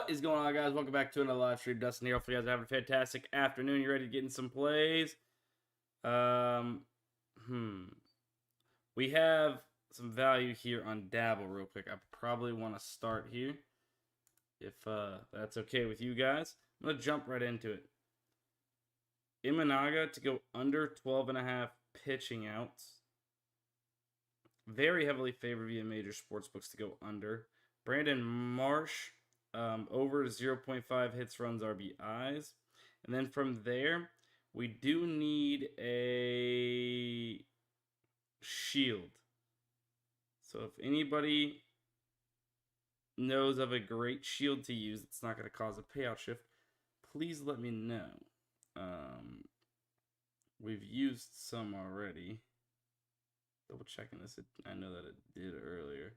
What is going on, guys? Welcome back to another live stream. Dustin here. Hopefully you guys are having a fantastic afternoon. You ready to get in some plays? We have some value here on Dabble real quick. I probably want to start here, if that's okay with you guys. I'm going to jump right into it. Imanaga to go under 12.5 pitching outs. Very heavily favored via major sportsbooks to go under. Brandon Marsh, over 0.5 hits, runs, RBIs. And then from there, we do need a shield. So if anybody knows of a great shield to use that's not going to cause a payout shift, please let me know. We've used some already. Double checking this. I know that it did earlier.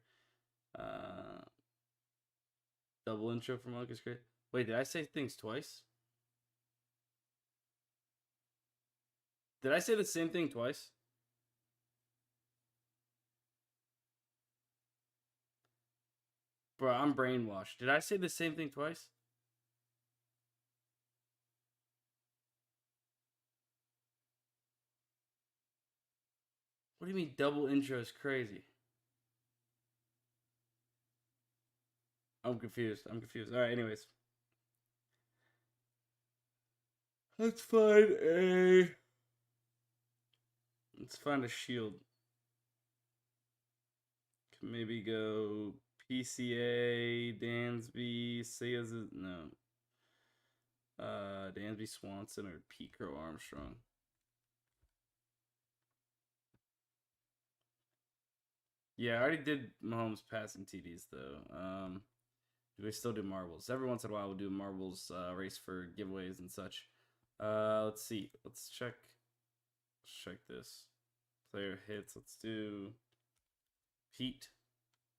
Double intro from Lucas Great. Wait, did I say things twice? Did I say the same thing twice? Bro, I'm brainwashed. Did I say the same thing twice? What do you mean double intro is crazy? I'm confused. All right, anyways. Let's find a shield. Can maybe go PCA, Dansby, Sayas, no. Dansby, Swanson, or Pico Armstrong. Yeah, I already did Mahomes passing TDs though. Do we still do marbles? Every once in a while we'll do marbles race for giveaways and such. Let's see. Let's check this. Player hits. Let's do Pete.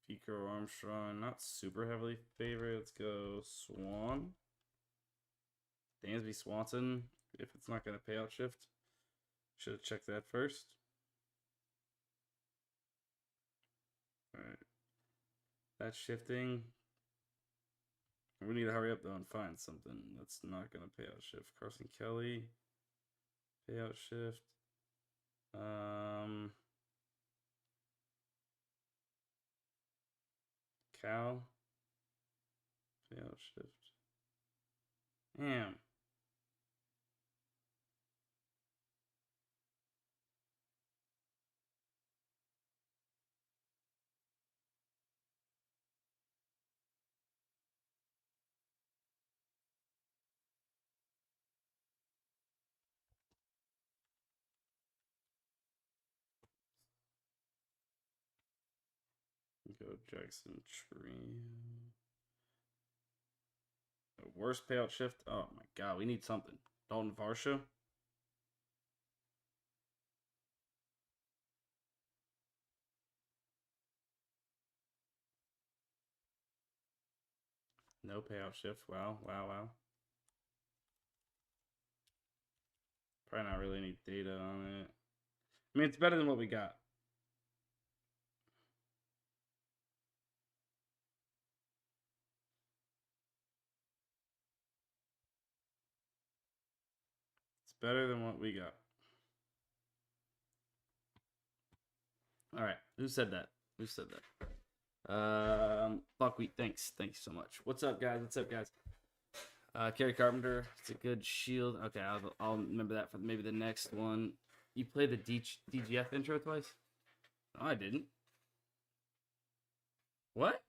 Pico Armstrong. Not super heavily favored. Let's go Swan. Dansby, Swanson. If it's not going to payout shift. Should have checked that first. Alright. That's shifting. We need to hurry up though and find something that's not going to payout shift. Carson Kelly. Payout shift. Cal. Payout shift. Damn. Go Jackson Trio. Worst payout shift. Oh my god, we need something. Dalton Varsho. No payout shift. Wow. Probably not really any data on it. I mean, it's better than what we got. Better than what we got. All right. Who said that? Buckwheat, thanks. Thanks so much. What's up, guys? Kerry Carpenter. It's a good shield. Okay, I'll remember that for maybe the next one. You played the DGF intro twice? No, I didn't. What?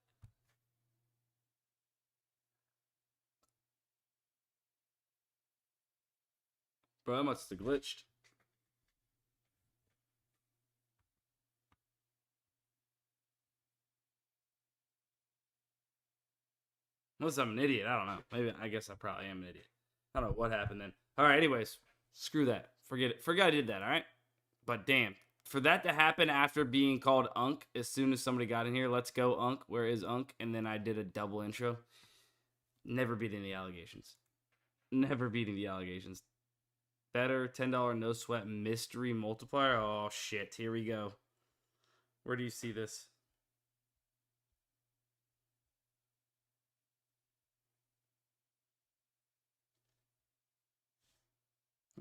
Bro, I must have glitched. Unless I'm an idiot. I don't know. I guess I probably am an idiot. I don't know what happened then. All right, anyways. Screw that. Forget it. Forget I did that, all right? But damn. For that to happen after being called Unk, as soon as somebody got in here, let's go Unk. Where is Unk? And then I did a double intro. Never beating the allegations. Better $10 no sweat mystery multiplier. Oh shit, here we go. Where do you see this?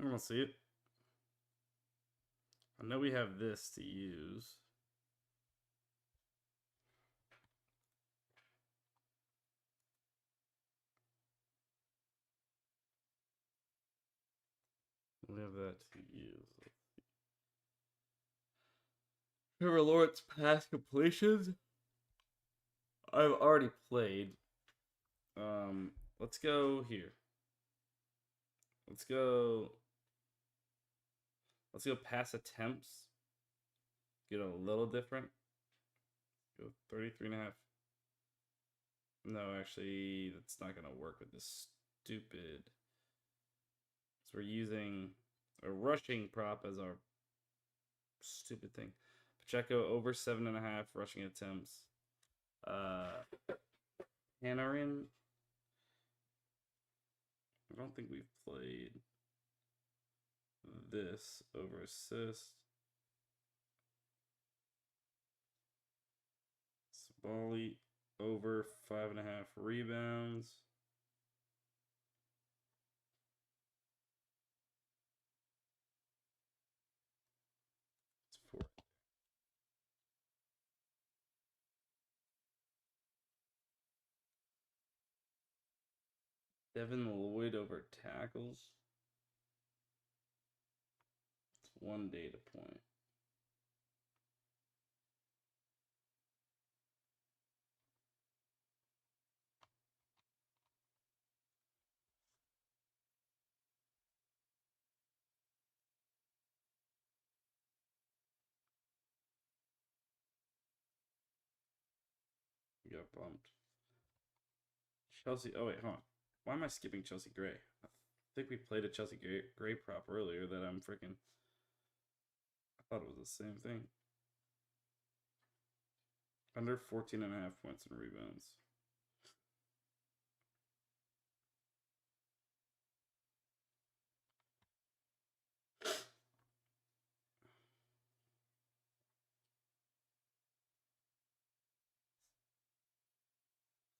I don't see it. I know we have this to use. We have that to use. Trevor Lawrence pass completions. I've already played. Let's go here. Let's go pass attempts. Get a little different. Go 33.5. No, actually, that's not gonna work with this stupid. So we're using a rushing prop as our stupid thing. Pacheco over 7.5 rushing attempts. Hannarin. I don't think we've played this over assist. Sabali over 5.5 rebounds. It's 4. Devin Lloyd over tackles. It's 1 data point. You got bumped. Chelsea. Oh, wait, hold on. Why am I skipping Chelsea Gray? I think we played a Chelsea Gray prop earlier that I'm freaking. I thought it was the same thing. Under 14.5 points and rebounds.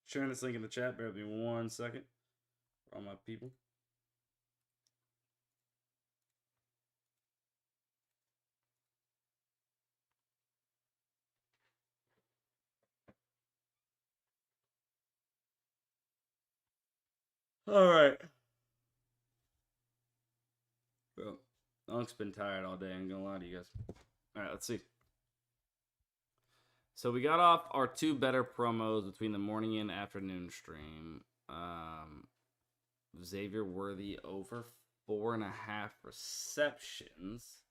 Sharing this link in the chat. Bear with me 1 second. For all my people. All right. Well, Unk's been tired all day. I'm gonna lie to you guys. All right, let's see. So we got off our 2 better promos between the morning and afternoon stream. Xavier Worthy over 4.5 receptions.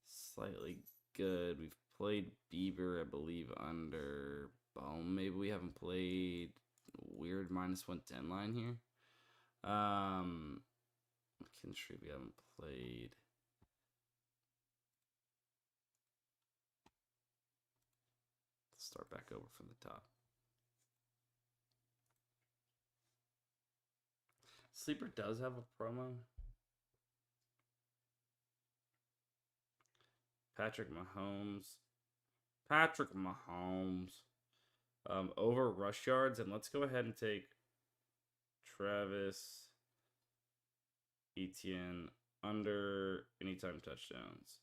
Slightly good. We've played Bieber, I believe, under Bone. Maybe we haven't played weird -110 line here. McKinstry, we haven't played. Let's start back over from the top. Sleeper does have a promo. Patrick Mahomes. Over rush yards. And let's go ahead and take Travis Etienne under anytime touchdowns.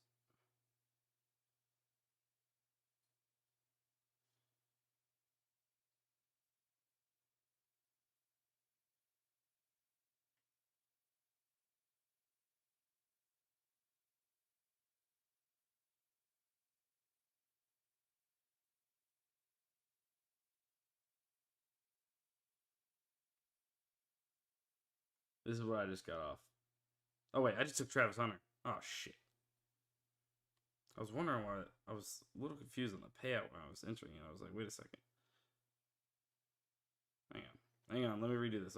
This is what I just got off. Oh, wait. I just took Travis Hunter. Oh, shit. I was wondering why. I was a little confused on the payout when I was entering it. I was like, wait a second. Hang on. Let me redo this.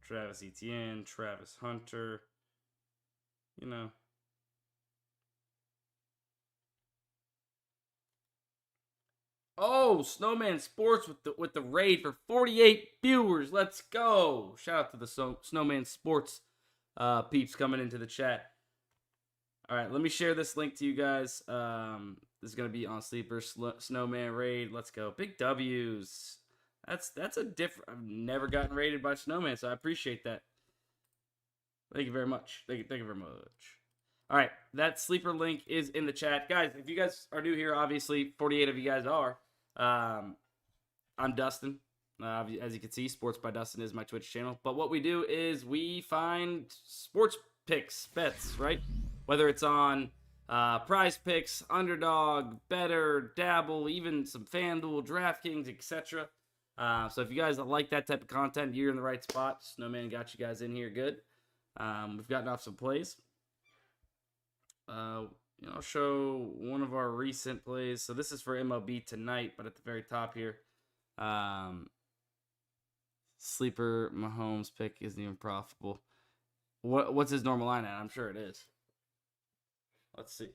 Travis Etienne, Travis Hunter. You know. Oh, Snowman Sports with the raid for 48 viewers. Let's go. Shout out to the Snowman Sports peeps coming into the chat. All right, let me share this link to you guys. This is going to be on Sleeper Snowman raid. Let's go. Big W's. That's a different. I've never gotten rated by Snowman, so I appreciate that. Thank you very much. Thank you very much. All right, that sleeper link is in the chat, guys. If you guys are new here, obviously 48 of you guys are. I'm Dustin. As you can see, Sports by Dustin is my Twitch channel. But what we do is we find sports picks, bets, right? Whether it's on PrizePicks, Underdog, Better, Dabble, even some FanDuel, DraftKings, etc. So if you guys like that type of content, you're in the right spot. Snowman got you guys in here good. We've gotten off some plays. I'll show one of our recent plays. So this is for MLB tonight, but at the very top here, sleeper Mahomes pick isn't even profitable. What's his normal line at? I'm sure it is. Let's see.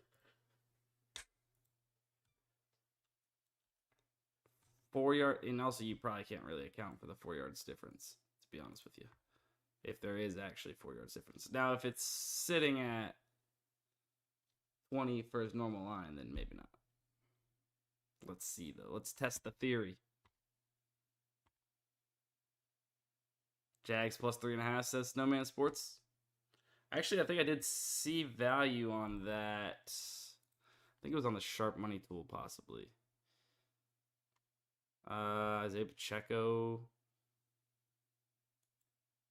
4 yard, and also you probably can't really account for the 4 yards difference, to be honest with you, if there is actually 4 yards difference. Now, if it's sitting at 20 for his normal line, then maybe not. Let's see, though. Let's test the theory. Jags plus 3.5, says Snowman Sports. Actually, I think I did see value on that. I think it was on the Sharp Money tool, possibly. Isaiah Pacheco.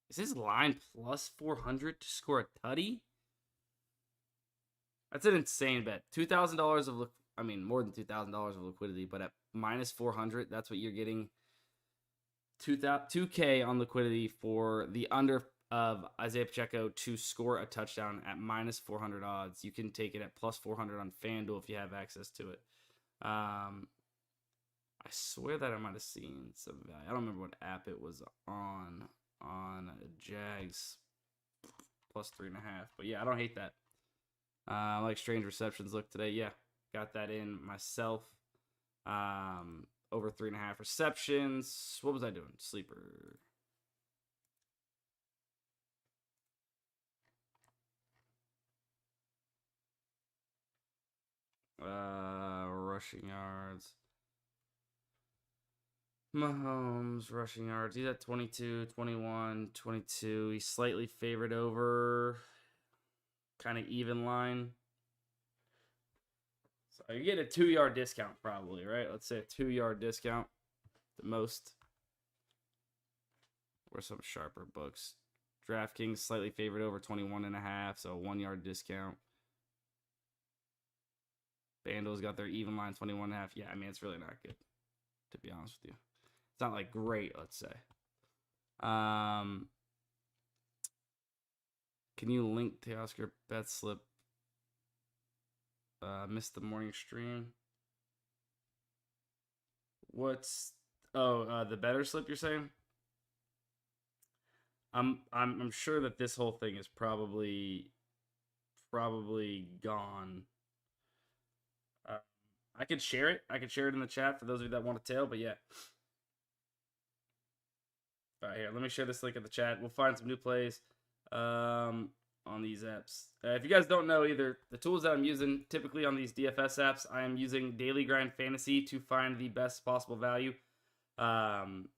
Is his line plus 400 to score a tutty? That's an insane bet. $2,000 of, more than $2,000 of liquidity, but at minus 400, that's what you're getting. 2K on liquidity for the under of Isaiah Pacheco to score a touchdown at minus 400 odds. You can take it at plus 400 on FanDuel if you have access to it. I swear that I might have seen some value. I don't remember what app it was on Jags plus 3.5. But yeah, I don't hate that. I like strange receptions look today. Yeah, got that in myself. Over 3.5 receptions. What was I doing? Sleeper. Rushing yards. Mahomes, rushing yards. He's at 22, 21, 22. He's slightly favored over. Kind of even line. So you get a 2-yard discount probably, right? Let's say a 2-yard discount. The most. Or some sharper books. DraftKings slightly favored over 21.5, so a 1-yard discount. FanDuel's got their even line 21.5. Yeah, it's really not good, to be honest with you. It's not like great, let's say. Can you link to Oscar bet slip? Missed the morning stream. What's the better slip you're saying? I'm sure that this whole thing is probably gone. I could share it. I could share it in the chat for those of you that want to tail, but yeah. All right, here. Let me share this link in the chat. We'll find some new plays on these apps. If you guys don't know either, the tools that I'm using typically on these DFS apps, I am using Daily Grind Fantasy to find the best possible value on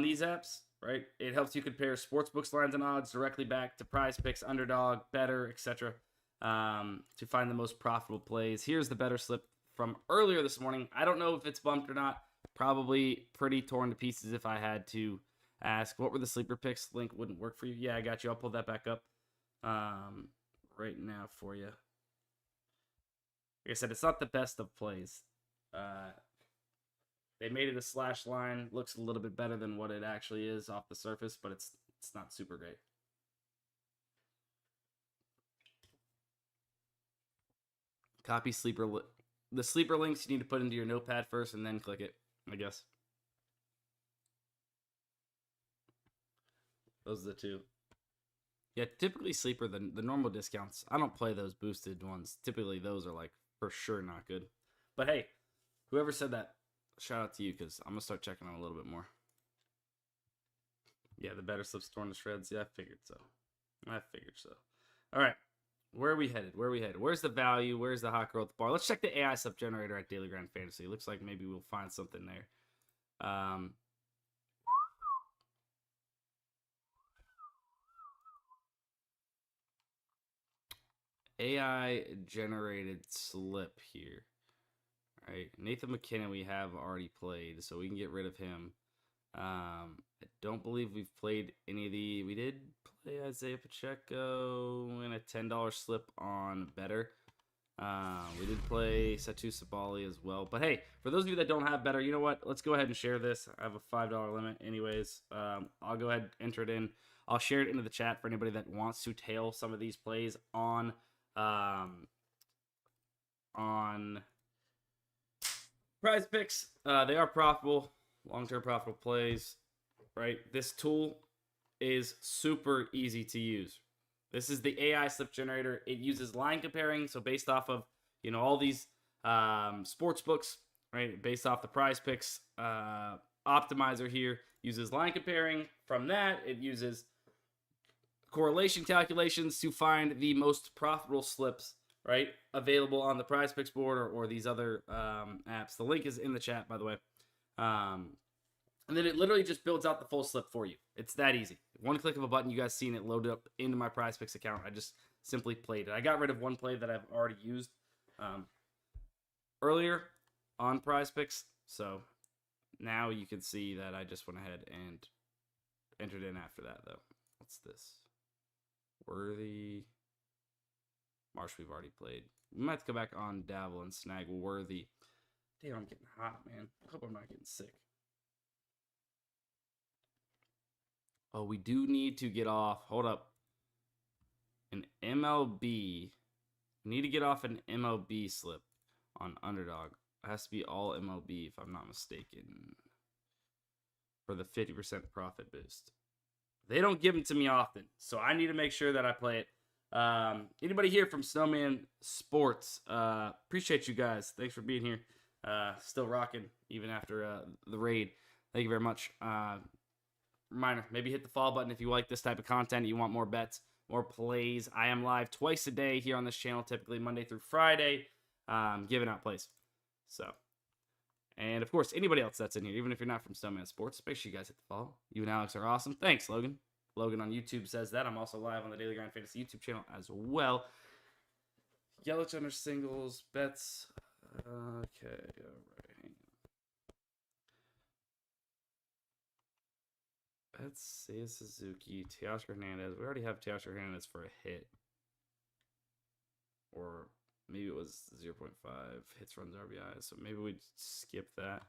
these apps, right? It helps you compare sportsbooks lines and odds directly back to PrizePicks, Underdog, Better, etc. To find the most profitable plays. Here's the better slip from earlier this morning. I don't know if it's bumped or not. Probably pretty torn to pieces if I had to ask. What were the sleeper picks? Link wouldn't work for you. Yeah, I got you. I'll pull that back up right now for you. Like I said, it's not the best of plays. They made it a slash line. Looks a little bit better than what it actually is off the surface, but it's not super great. Copy sleeper. The sleeper links you need to put into your notepad first and then click it, I guess. Those are the two. Yeah, typically sleeper, the normal discounts. I don't play those boosted ones. Typically those are like for sure not good. But hey, whoever said that, shout out to you because I'm going to start checking on a little bit more. Yeah, the better slips torn to shreds. Yeah, I figured so. All right. Where are we headed? Where's the value? Where's the hot growth bar? Let's check the AI sub generator at Daily Grind Fantasy. It looks like maybe we'll find something there. AI generated slip here. All right, Nathan McKinnon we have already played, so we can get rid of him. I don't believe we've played any of the. We did play Isaiah Pacheco in a $10 slip on Better. We did play Satu Sabali as well. But hey, for those of you that don't have Better, you know what? Let's go ahead and share this. I have a $5 limit anyways. I'll go ahead and enter it in. I'll share it into the chat for anybody that wants to tail some of these plays on PrizePicks. They are profitable, long-term profitable plays, right? This tool is super easy to use. This is the AI slip generator. It uses line comparing, so based off of all these sports books, right? Based off the PrizePicks optimizer here, uses line comparing. From that, it uses correlation calculations to find the most profitable slips, right, available on the PrizePicks board or these other apps. The link is in the chat, by the way. And then it literally just builds out the full slip for you. It's that easy. One click of a button, you guys seen it loaded up into my PrizePicks account. I just simply played it. I got rid of one play that I've already used earlier on PrizePicks. So now you can see that I just went ahead and entered in after that, though. What's this? Worthy. Marsh we've already played. We might have to go back on Dabble and snag Worthy. Damn, I'm getting hot, man. I hope I'm not getting sick. Oh, we do need to get off. Hold up. An MLB. We need to get off an MLB slip on Underdog. It has to be all MLB, if I'm not mistaken, for the 50% profit boost. They don't give them to me often, so I need to make sure that I play it. Anybody here from Snowman Sports? Appreciate you guys. Thanks for being here. Still rocking even after the raid. Thank you very much. Reminder, maybe hit the follow button if you like this type of content. You want more bets, more plays. I am live twice a day here on this channel, typically Monday through Friday, giving out plays. So, and of course, anybody else that's in here, even if you're not from Snowman Sports, make sure you guys hit the follow. You and Alex are awesome. Thanks, Logan. Logan on YouTube says that. I'm also live on the Daily Grind Fantasy YouTube channel as well. Yelich under singles, bets. Okay, all right. Let's see, Suzuki, Teoscar Hernandez. We already have Teoscar Hernandez for a hit. Or maybe it was 0.5 hits, runs, RBI. So maybe we skip that.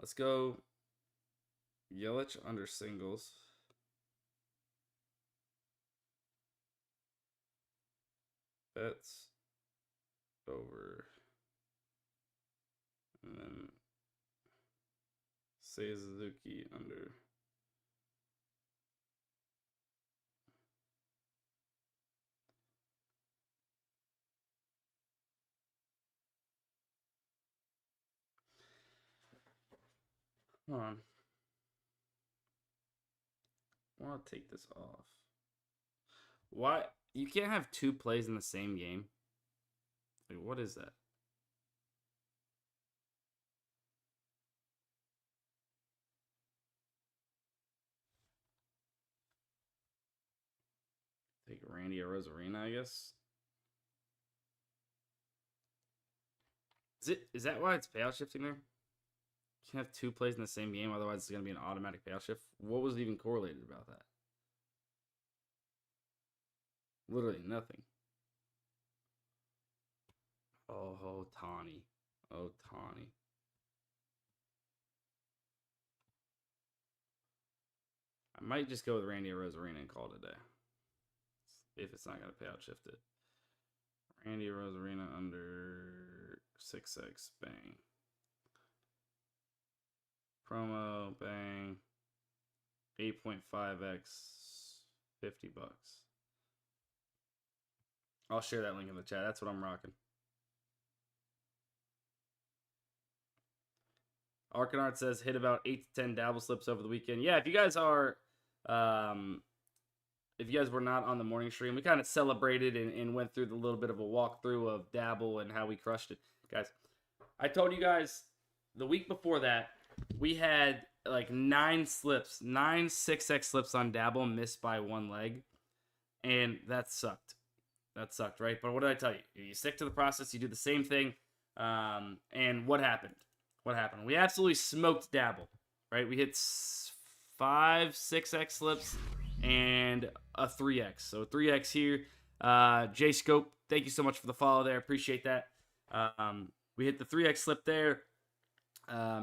Let's go Yelich under singles. Bets over. And then Seiya Suzuki under. Hold on. I want to take this off. Why? You can't have two plays in the same game. Like, what is that? Take Randy Arozarena, I guess. Is that why it's payout shifting there? You can't have two plays in the same game, otherwise it's going to be an automatic payout shift. What was even correlated about that? Literally nothing. Oh, Tawny. Oh, Tawny. I might just go with Randy Arozarena and call it a day. If it's not going to payout shift it. Randy Arozarena under 6x, bang. Promo, bang. 8.5x, $50. I'll share that link in the chat. That's what I'm rocking. Arcanard says hit about 8 to 10 dabble slips over the weekend. Yeah, if you guys are, if you guys were not on the morning stream, we kind of celebrated and went through the little bit of a walkthrough of dabble and how we crushed it. Guys, I told you guys the week before that we had like 9 6x slips on Dabble missed by 1 leg, and that sucked. That sucked, right? But what did I tell you? You stick to the process, you do the same thing, and what happened? What happened? We absolutely smoked Dabble, right? We hit 5 6x slips and a 3x. So 3x here. J Scope, thank you so much for the follow there. Appreciate that. We hit the 3x slip there.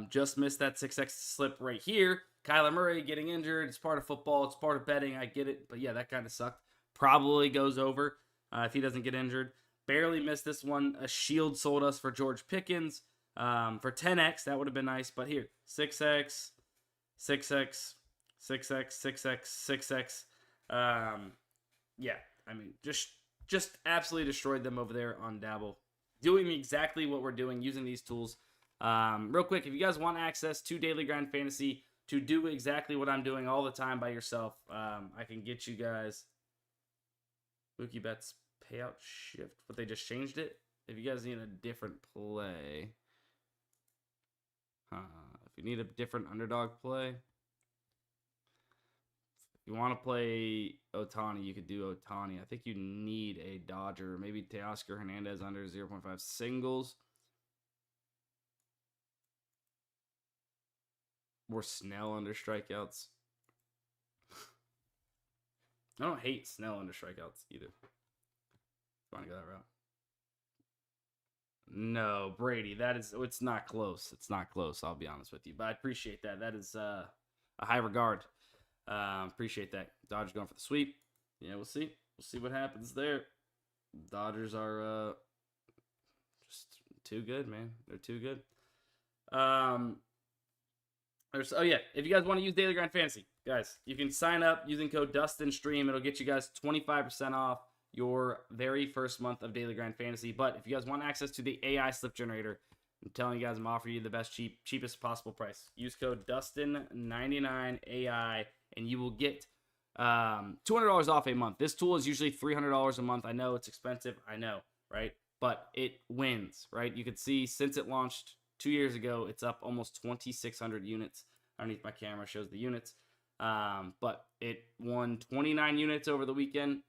Just missed that 6x slip right here. Kyler Murray getting injured. It's part of football. It's part of betting. I get it. But yeah, that kind of sucked. Probably goes over if he doesn't get injured. Barely missed this one. A shield sold us for George Pickens for 10x. That would have been nice. But here, 6x, 6x, 6x, 6x, 6x. Yeah, I mean, just absolutely destroyed them over there on Dabble. Doing exactly what we're doing, using these tools. Real quick, if you guys want access to Daily Grind Fantasy to do exactly what I'm doing all the time by yourself, I can get you guys Bookie Bets payout shift, but they just changed it. If you guys need a different play, if you need a different underdog play, if you want to play Otani, you could do Otani. I think you need a Dodger, maybe Teoscar Hernandez under 0.5 singles. Or Snell under strikeouts. I don't hate Snell under strikeouts either. Want to go that route? No, Brady. It's not close. It's not close. I'll be honest with you, but I appreciate that. That is a high regard. Appreciate that. Dodgers going for the sweep. Yeah, we'll see. We'll see what happens there. Dodgers are just too good, man. They're too good. Oh yeah, if you guys want to use Daily Grind Fantasy, guys, you can sign up using code DUSTINSTREAM. It'll get you guys 25% off your very first month of Daily Grind Fantasy. But if you guys want access to the AI slip generator, I'm telling you guys, I'm offering you the best cheapest possible price. Use code DUSTIN99AI, and you will get $200 off a month. This tool is usually $300 a month. I know it's expensive. I know, right? But it wins, right? You can see since it launched 2 years ago, it's up almost 2,600 units. Underneath my camera shows the units. But it won 29 units over the weekend.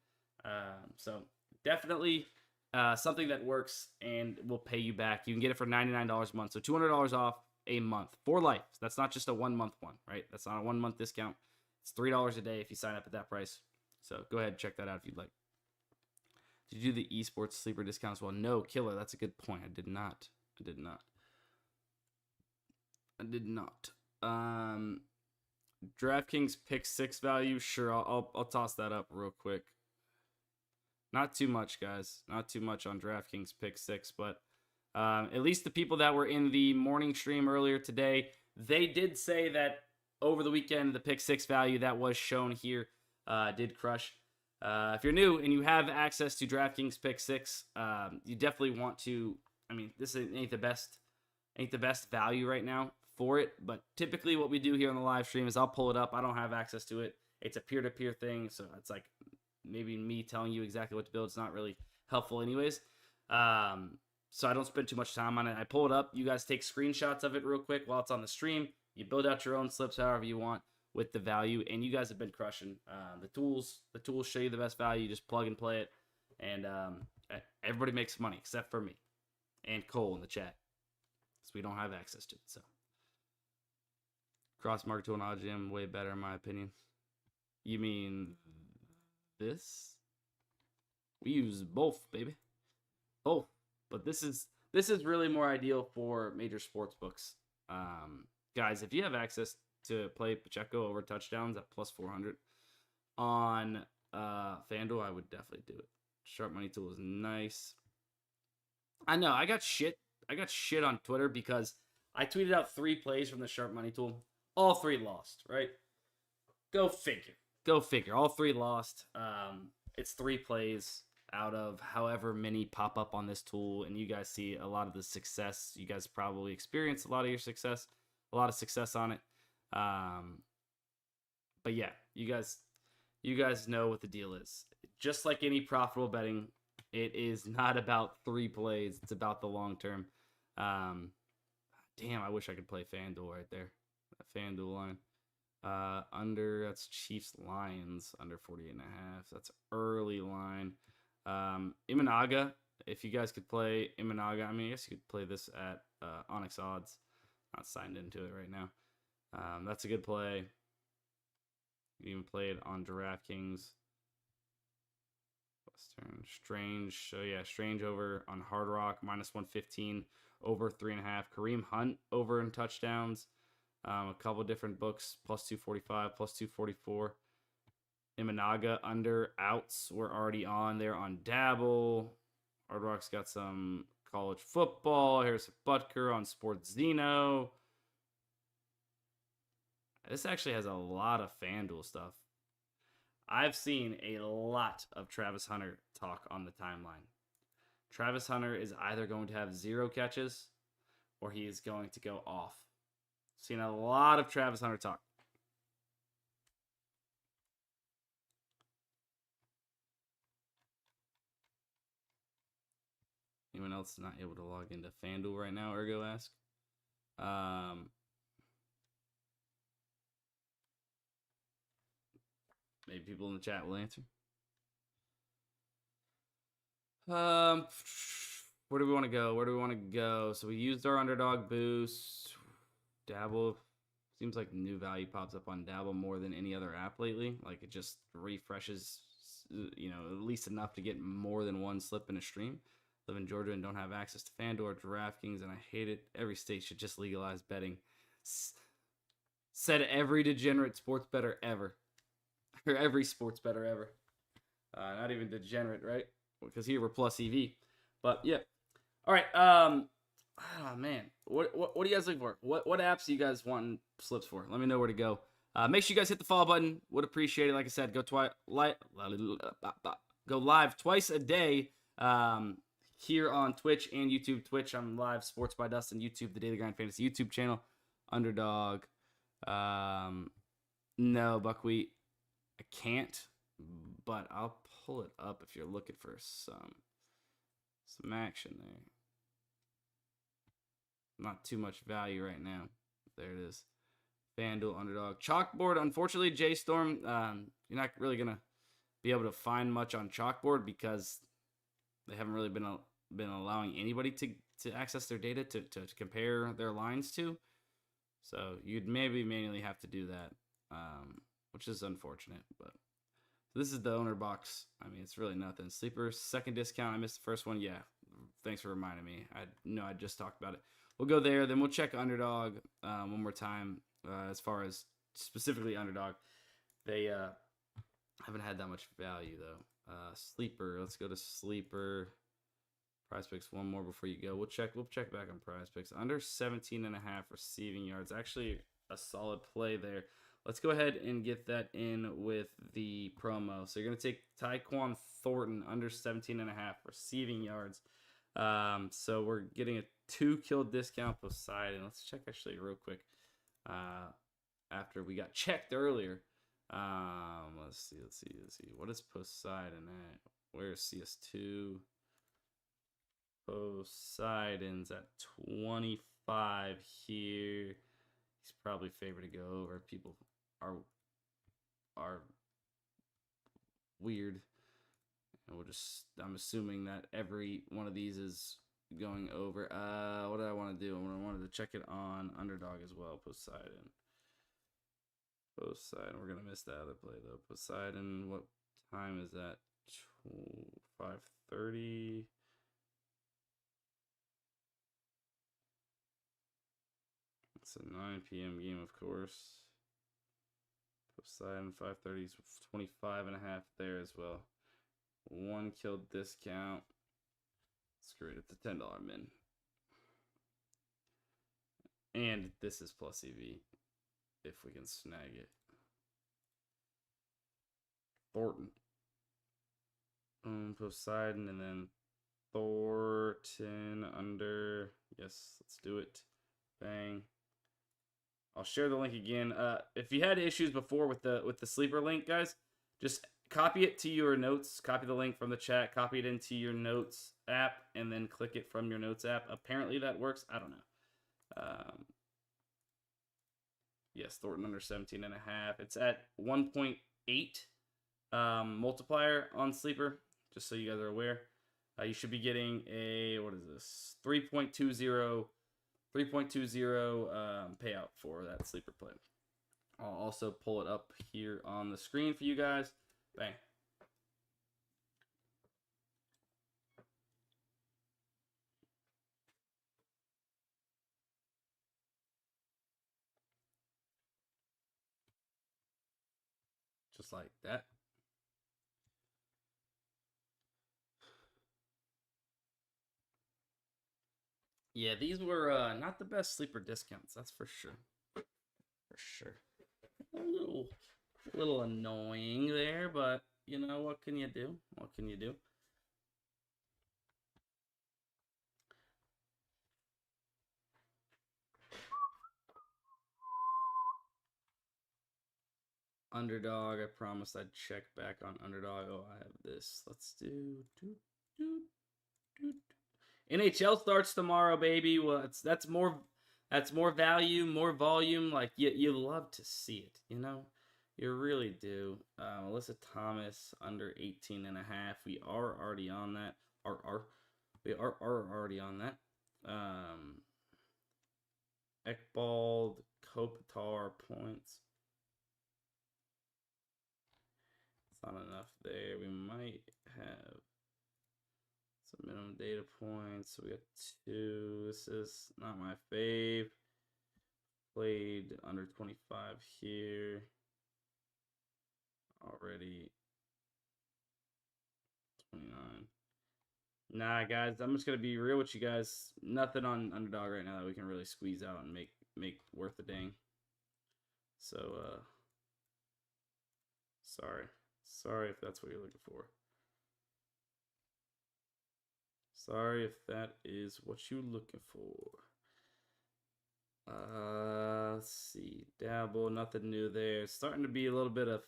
So definitely something that works and will pay you back. You can get it for $99 a month. So $200 off a month for life. So that's not just a 1 month one, right? That's not a 1 month discount. It's $3 a day if you sign up at that price. So go ahead and check that out if you'd like. Did you do the esports sleeper discount as well? No, Killer. That's a good point. I did not. DraftKings pick 6 value. Sure, I'll toss that up real quick. Not too much, guys. Not too much on DraftKings pick 6, but at least the people that were in the morning stream earlier today, they did say that over the weekend, the pick 6 value that was shown here did crush. If you're new and you have access to DraftKings pick 6, you definitely want to. I mean, this ain't the best value right now for it, but typically what we do here on the live stream is I'll pull it up. I don't have access to it. It's a peer-to-peer thing, so it's like maybe me telling you exactly what to build. It's not really helpful anyways. So I don't spend too much time on it. I pull it up. You guys take screenshots of it real quick while it's on the stream. You build out your own slips however you want with the value, and you guys have been crushing. The tools show you the best value. You just plug and play it, and everybody makes money except for me and Cole in the chat, because we don't have access to it. So cross market tool and OGM way better in my opinion. You mean this? We use both, baby. Both. But this is really more ideal for major sports books. Guys, if you have access to play Pacheco over touchdowns at plus 400 on FanDuel, I would definitely do it. Sharp Money Tool is nice. I know I got shit on Twitter because I tweeted out 3 plays from the Sharp Money Tool. All 3 lost, right? Go figure. All 3 lost. It's 3 plays out of however many pop up on this tool, and you guys see a lot of the success. You guys probably experienced a lot of success on it. But yeah, you guys know what the deal is. Just like any profitable betting, it is not about 3 plays. It's about the long term. Damn, I wish I could play FanDuel right there. That FanDuel line. Under, that's Chiefs Lions under 48.5. That's early line. Imanaga, if you guys could play Imanaga, I mean, I guess you could play this at Onyx Odds. Not signed into it right now. That's a good play. You can even play it on DraftKings. Western Strange. So yeah, Strange over on Hard Rock -115, over 3.5. Kareem Hunt over in touchdowns. A couple different books, +245, +244. Imanaga under outs. We're already on there on Dabble. Hard Rock's got some college football. Here's Butker on Sports Zeno. This actually has a lot of FanDuel stuff. I've seen a lot of Travis Hunter talk on the timeline. Travis Hunter is either going to have 0 catches or he is going to go off. Seen a lot of Travis Hunter talk. Anyone else not able to log into FanDuel right now? Ergo ask. Maybe people in the chat will answer. Where do we want to go? Where do we want to go? So we used our underdog boost. Dabble. Seems like new value pops up on Dabble more than any other app lately. Like it just refreshes, you know, at least enough to get more than one slip in a stream. Live in Georgia and don't have access to FanDuel or DraftKings, and I hate it. Every state should just legalize betting. Said every degenerate sports bettor ever. Or every sports bettor ever. Not even degenerate, right? Because here we're plus EV. But yeah. All right. Oh man. What are you guys looking for? What apps do you guys want slips for? Let me know where to go. Make sure you guys hit the follow button. Would appreciate it. Like I said, go live twice a day. Here on Twitch and YouTube. Twitch, I'm live. Sports by Dustin. YouTube, the Daily Grind Fantasy YouTube channel. Underdog. No, Buckwheat. I can't, but I'll pull it up if you're looking for some action there. Not too much value right now. There it is. FanDuel, Underdog. Chalkboard, unfortunately, JStorm, you're not really going to be able to find much on Chalkboard because they haven't really been allowing anybody to access their data to compare their lines to. So you'd maybe manually have to do that, which is unfortunate. But this is the owner box. I mean, it's really nothing. Sleeper, second discount. I missed the first one. Yeah, thanks for reminding me. I know I just talked about it. We'll go there. Then we'll check Underdog one more time as far as specifically Underdog. They haven't had that much value, though. Sleeper. Let's go to Sleeper. PrizePicks one more before you go. We'll check back on PrizePicks. Under 17.5 receiving yards. Actually, a solid play there. Let's go ahead and get that in with the promo. So you're going to take Tyquan Thornton under 17.5 receiving yards. So we're getting a 2-kill discount Poseidon. Let's check actually real quick. After we got checked earlier. Let's see. What is Poseidon at? Where's CS2? Poseidon's at 25 here. He's probably favored to go over. People are weird. And I'm assuming that every one of these is going over. What did I want to do? I wanted to check it on Underdog as well. Poseidon. We're gonna miss that other play though. Poseidon. What time is that? 5:30. It's a 9 p.m. game, of course. Poseidon 5:30 is 25.5 there as well. 1-kill discount. Screw it. It's a $10 min. And this is plus EV. If we can snag it. Thornton. Poseidon and then Thornton under. Yes, let's do it. Bang. I'll share the link again. If you had issues before with the sleeper link, guys, just copy it to your notes. Copy the link from the chat. Copy it into your notes app, and then click it from your notes app. Apparently that works. I don't know. Yes, Thornton under 17.5. It's at 1.8 multiplier on Sleeper, just so you guys are aware. You should be getting a, what is this, 3.20 payout for that Sleeper play. I'll also pull it up here on the screen for you guys. Bang. Just like that. Yeah, these were not the best Sleeper discounts, that's for sure. For sure. A little annoying there, but you know, what can you do? What can you do? Underdog, I promised I'd check back on Underdog. Oh, I have this. Let's do NHL starts tomorrow, baby. Well, that's more value, more volume. Like you love to see it, you know? You really do. Alyssa Thomas under 18.5. We are already on that. We are already on that. Ekbald, Kopitar points. It's not enough there. We might have some minimum data points. So we got 2. This is not my fave. Played under 25 here already. 29. Nah, guys, I'm just gonna be real with you guys. Nothing on Underdog right now that we can really squeeze out and make worth the dang. So sorry if that's what you're looking for. Sorry if that is what you're looking for. Let's see. Dabble, nothing new there. It's starting to be a little bit of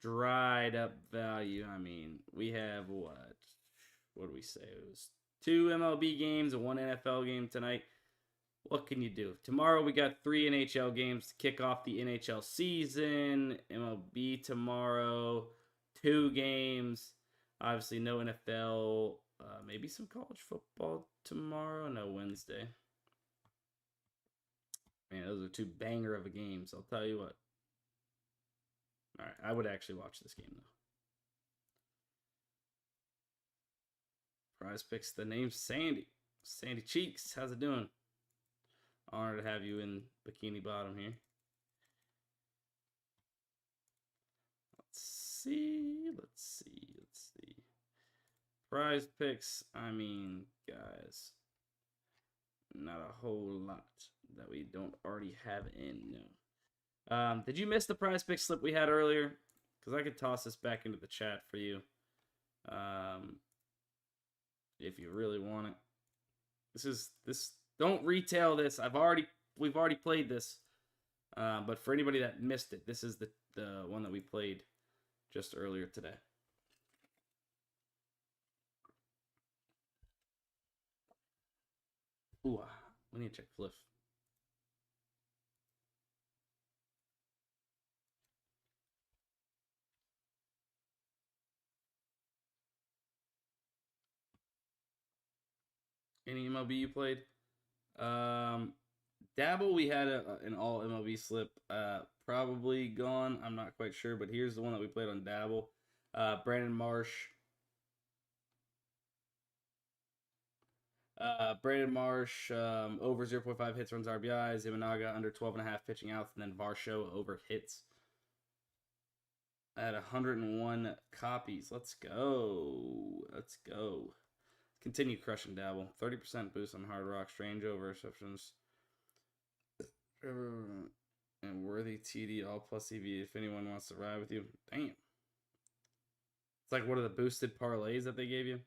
dried up value. I mean, we have what? What do we say? It was 2 MLB games and 1 NFL game tonight. What can you do? Tomorrow we got 3 NHL games to kick off the NHL season. MLB tomorrow, 2 games. Obviously no NFL. Maybe some college football tomorrow. No, Wednesday. Man, those are 2 banger of a games. I'll tell you what. All right, I would actually watch this game though. PrizePicks. The name's Sandy. Sandy Cheeks. How's it doing? Honored to have you in Bikini Bottom here. Let's see. PrizePicks. I mean, guys, not a whole lot that we don't already have in. No. Did you miss the PrizePicks slip we had earlier? Because I could toss this back into the chat for you. If you really want it. This. Don't retail this. We've already played this. But for anybody that missed it, this is the one that we played just earlier today. Ooh, we need to check Fliff. Any MLB you played? Dabble, we had an all MLB slip. Probably gone. I'm not quite sure, but here's the one that we played on Dabble. Brandon Marsh. Over 0.5 hits, runs, RBIs. Imanaga under 12.5 pitching outs, and then Varsho over hits. At 101 copies. Let's go. Continue crushing Dabble. 30% boost on Hard Rock. Strange over receptions. And worthy TD all plus EV if anyone wants to ride with you. Damn. It's like one of the boosted parlays that they gave you.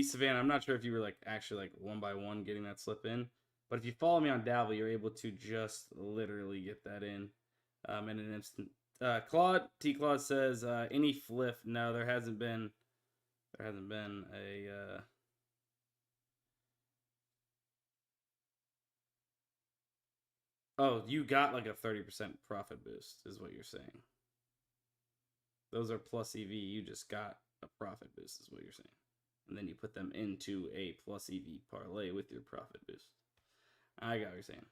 East Savannah, I'm not sure if you were like actually like one by one getting that slip in, but if you follow me on Dabble, you're able to just literally get that in an instant. Claude says any Fliff. No, there hasn't been a oh, you got like a 30% profit boost is what you're saying. Those are plus EV. You just got a profit boost is what you're saying. And then you put them into a plus EV parlay with your profit boost. I got what you're saying.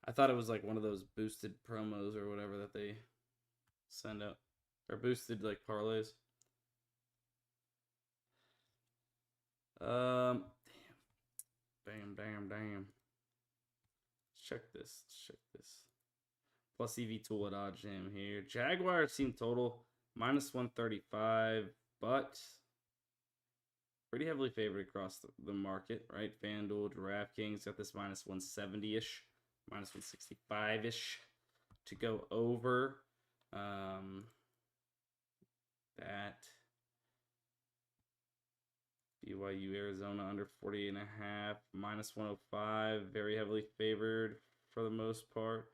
I thought it was like one of those boosted promos or whatever that they send out. Or boosted like parlays. Damn. Damn. Let's check this. Plus EV tool at Odd Jam here. Jaguars team total minus 135, but pretty heavily favored across the market, right? FanDuel, DraftKings got this minus 170-ish, minus 165-ish to go over. That BYU Arizona under 48.5, minus 105, very heavily favored for the most part.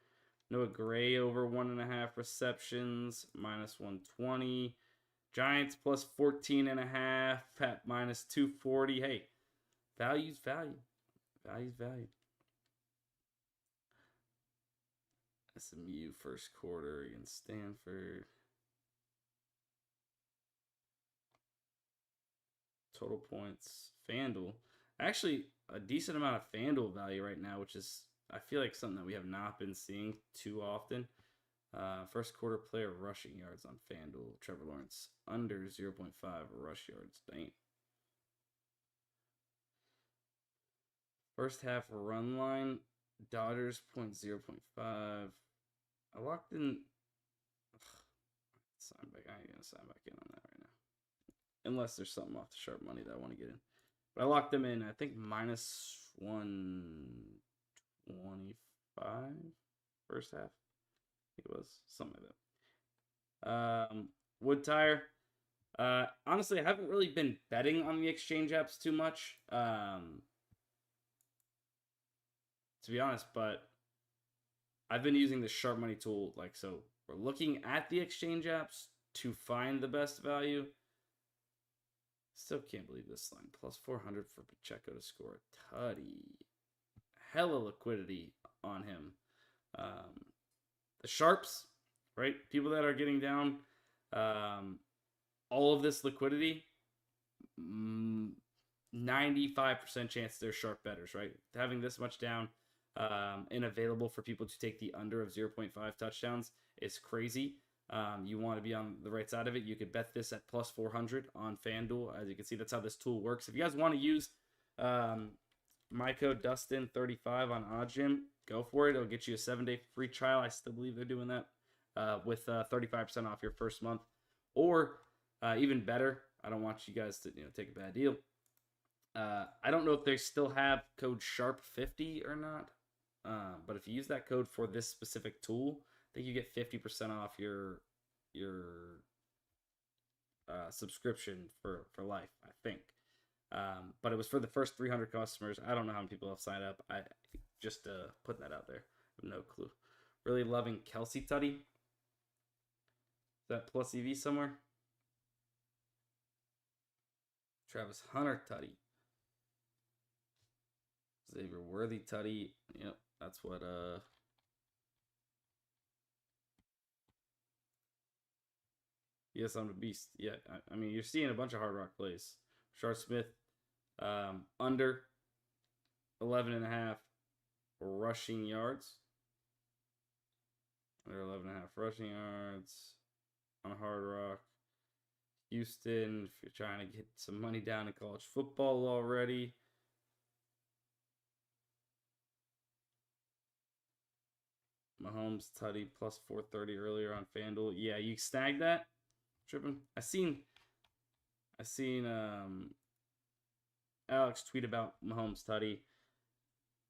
Noah Gray over 1.5 receptions, minus 120. Giants plus 14.5 at minus 240. Hey, value's value. Value's value. SMU first quarter against Stanford. Total points. FanDuel. Actually, a decent amount of FanDuel value right now, which is, I feel like, something that we have not been seeing too often. First quarter player rushing yards on FanDuel. Trevor Lawrence under 0.5 rush yards. Dang. First half run line. Dodgers 0.5. I locked in. Sign back. I ain't gonna sign back in on that right now. Unless there's something off the sharp money that I want to get in. But I locked them in, I think, minus 125 first half. I think it was something like that. Wood Tire. Honestly, I haven't really been betting on the exchange apps too much. To be honest, but I've been using the sharp money tool. Like, so we're looking at the exchange apps to find the best value. Still can't believe this line. Plus 400 for Pacheco to score a tutty. Hella liquidity on him. The sharps, right? People that are getting down all of this liquidity, 95% chance they're sharp bettors, right? Having this much down and available for people to take the under of 0.5 touchdowns is crazy. You want to be on the right side of it. You could bet this at plus 400 on FanDuel. As you can see, that's how this tool works. If you guys want to use my code DUSTIN35 on OddsJam, go for it. It'll get you a 7-day free trial. I still believe they're doing that with 35% off your first month. Or even better, I don't want you guys to take a bad deal. I don't know if they still have code SHARP50 or not. But if you use that code for this specific tool, I think you get 50% off your subscription for life, I think. But it was for the first 300 customers. I don't know how many people have signed up. I just putting that out there. No clue. Really loving Kelsey Tutty. Is that plus EV somewhere? Travis Hunter Tutty. Xavier Worthy Tutty. Yep, that's what yes, I'm a beast. Yeah, I mean, you're seeing a bunch of Hard Rock plays. Shard Smith, under 11.5 rushing yards. Under 11.5 rushing yards on Hard Rock. Houston, if you're trying to get some money down in college football already. Mahomes Tutty plus 430 earlier on FanDuel. Yeah, you snagged that. Tripping. I seen Alex tweet about Mahomes Tutty.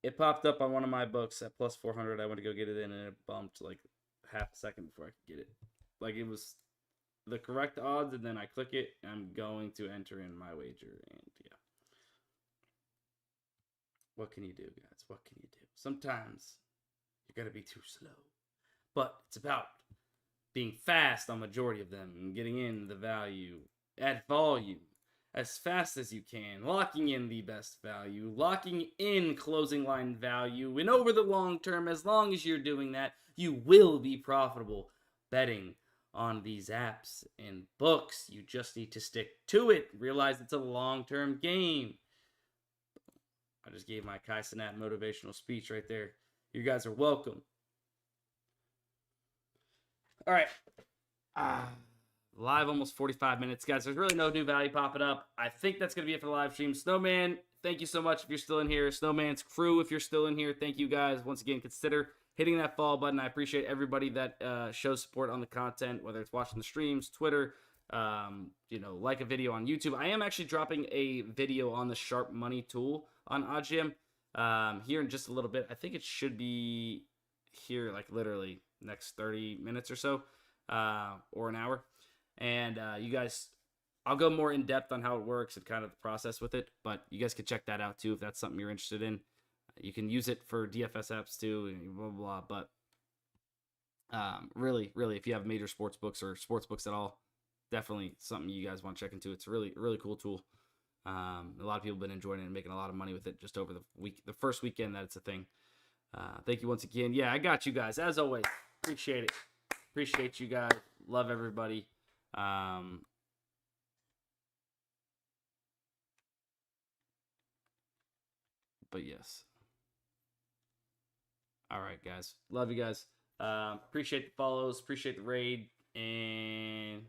It popped up on one of my books at plus 400. I went to go get it in, and it bumped like half a second before I could get it. Like, it was the correct odds, and then I click it. And I'm going to enter in my wager, and yeah. What can you do, guys? What can you do? Sometimes you're gonna be too slow, but it's about being fast on majority of them and getting in the value at volume as fast as you can, locking in the best value, locking in closing line value, and over the long term, as long as you're doing that, you will be profitable betting on these apps and books. You just need to stick to it. Realize it's a long-term game. I just gave my Kai Cenat motivational speech right there. You guys are welcome. All right. Live almost 45 minutes, guys. There's really no new value popping up. I think that's going to be it for the live stream. Snowman, thank you so much if you're still in here. Snowman's crew, if you're still in here, thank you guys. Once again, consider hitting that follow button. I appreciate everybody that shows support on the content, whether it's watching the streams, Twitter, like a video on YouTube. I am actually dropping a video on the Sharp Money tool on OGM here in just a little bit. I think it should be here like literally next 30 minutes or so, or an hour. And you guys, I'll go more in depth on how it works and kind of the process with it, but you guys can check that out too if that's something you're interested in. You can use it for DFS apps too, and blah, blah, blah. But really, if you have major sports books or sports books at all, definitely something you guys want to check into. It's a really cool tool. A lot of people have been enjoying it and making a lot of money with it just over the first weekend that it's a thing. Thank you once again. Yeah, I got you guys. As always, appreciate it. Appreciate you guys. Love everybody. But yes. All right, guys. Love you guys. Appreciate the follows. Appreciate the raid. And